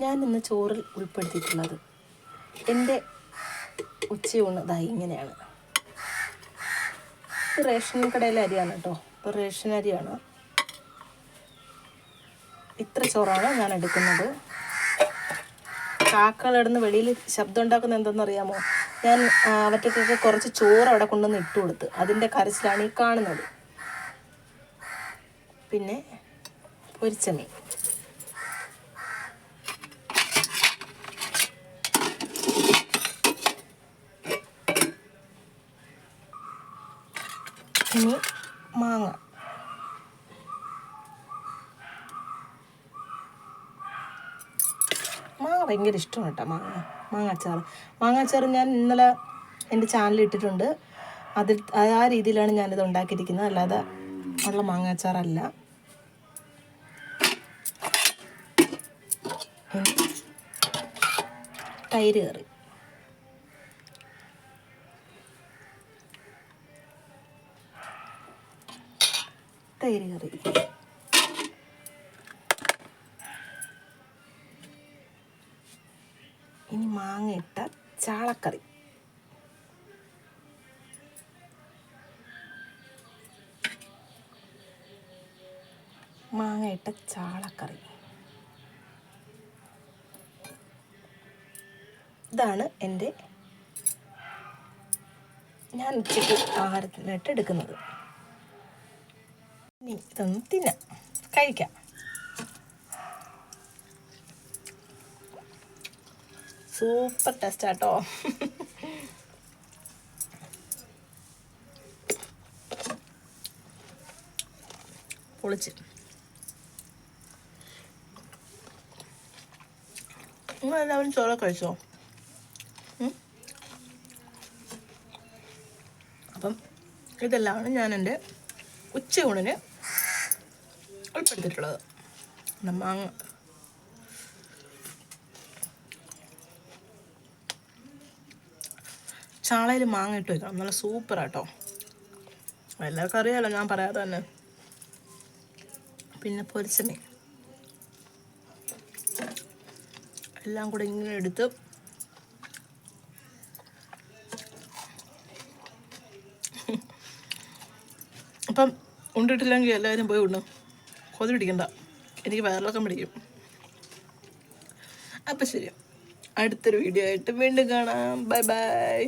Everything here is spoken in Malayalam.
ഞാൻ ഇന്ന് ചോറിൽ ഉൾപ്പെടുത്തിയിട്ടുള്ളത് എൻ്റെ ഉച്ചയൂണ് ഇതായി ഇങ്ങനെയാണ്. റേഷൻ കടയിലെ അരിയാണ് കേട്ടോ. ഇപ്പോൾ റേഷൻ അരിയാണ്. ഇത്ര ചോറാണ് ഞാൻ എടുക്കുന്നത്. കാക്കകളിടുന്ന് വെളിയിൽ ശബ്ദം ഉണ്ടാക്കുന്നത് എന്തെന്നറിയാമോ? ഞാൻ അവറ്റക്കൊക്കെ കുറച്ച് ചോറ് അവിടെ കൊണ്ടുവന്ന് ഇട്ട് കൊടുത്ത് അതിൻ്റെ കരച്ചിലാണ് ഈ കാണുന്നത്. പിന്നെ പൊരിച്ച മീൻ. ഇനി മാങ്ങ. മാങ്ങ ഭയങ്കര ഇഷ്ടമാണ് കേട്ടോ. മാങ്ങാച്ചാർ ഞാൻ ഇന്നലെ എൻ്റെ ചാനലിൽ ഇട്ടിട്ടുണ്ട്. ആ രീതിയിലാണ് ഞാനിത് ഉണ്ടാക്കിയിരിക്കുന്നത്, അല്ലാതെ ഉള്ള മാങ്ങാച്ചാറല്ല. തൈര് കറി. ഇനി മാങ്ങയിട്ട ചാളക്കറി. ഇതാണ് ഞാൻ ഉച്ചയ്ക്ക് ആഹാരത്തിനായിട്ട് എടുക്കുന്നത്. ഇനി ഇതൊന്ന് കഴിക്കാം. സൂപ്പർ ടേസ്റ്റാട്ടോ. പൊളിച്ച്. നിങ്ങളെല്ലാവരും ചോറൊക്കെ കഴിച്ചോ? അപ്പം ഇതെല്ലാമാണ് ഞാൻ എൻ്റെ ഉച്ചയൂണിന് ഉൾപ്പെടുത്തിയിട്ടുള്ളത്. മാങ്ങ ചാളയിൽ മാങ്ങ ഇട്ട് വയ്ക്കണം, നല്ല സൂപ്പറാട്ടോ. എല്ലാവർക്കും അറിയാമല്ലോ, ഞാൻ പറയാതെ തന്നെ. പിന്നെ പൊരിച്ച മീൻ എല്ലാം കൂടെ ഇങ്ങനെ എടുത്ത് അപ്പം ഉണ്ടിട്ടില്ലെങ്കിൽ എല്ലാവരും പോയി ഉണ്ണും. കൊതി പിടിക്കണ്ട, എനിക്ക് വയറിളക്കം പിടിക്കും. അപ്പം ശരി, അടുത്തൊരു വീഡിയോ ആയിട്ട് വീണ്ടും കാണാം. Bye bye.